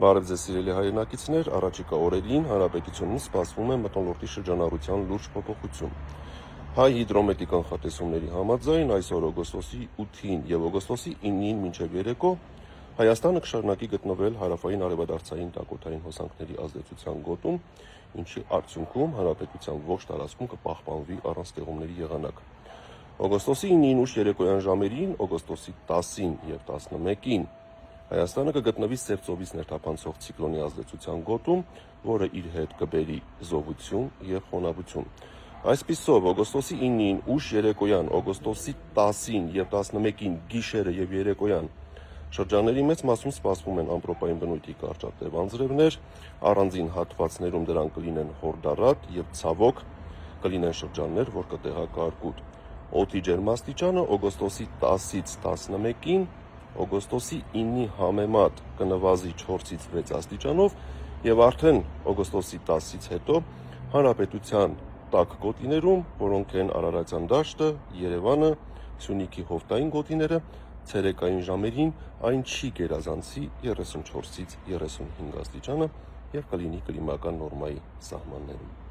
Բարև ձեզ սիրելի հայրենակիցներ, առաջիկա օրերին հանրապետությունում սպասվում է մթնոլորտի շրջանառության լուրջ փոփոխություն։ Հայ հիդրոմետի կանխատեսումների համաձայն այսօր օգոստոսի 8-ին եւ օգոստոսի 9-ին մինչեւ երեկո Հայաստանը կշարունակի գտնվել հարավային արևադարձային տակոթային հոսանքների ազդեցության գոտում, ինչի արդյունքում հանրապետության ողջ տարածքում կպահպանվի առանց տեղումների եղանակ։ Օգոստոսի 9-ին ուշ երեկոյան ժամերին, օգոստոսի 10-ին եւ 11-ին Հայաստանը կգտնվի Սև ծովից ներթափանցող ցիկլոնի ազդեցության գոտում, որը իր հետ կբերի զովություն եւ խոնավություն։ Այսպիսով, օգոստոսի 9-ին ուշ երեկոյան, օգոստոսի 10-ին եւ 11-ին գիշերը եւ երեկոյան շրջանների մեծ մասում սպասվում են ամպրոպային բնույթի կարճատև անձրևներ, առանձին հատվածներում դրանք կլինեն հորդառատ եւ ցավոք կլինեն շրջաններ, որ կտեղակարգուտ։ Օդի ջերմաստիճանը օգոստոսի 10-ից 11-ին օգոստոսի 9-ի համեմատ կնվազի 4-ից 6 աստիճանով եւ արդեն օգոստոսի 10-ից հետո հանրապետության տաք գոտիներում, որոնք են Արարատյան դաշտը, Երևանը, Սյունիքի հովտային գոտիները, ցերեկային ժամերին այն չի գերազանցի 34-ից 35 աստիճանը եւ կլինի կլիմական նորմայի սահմաններում։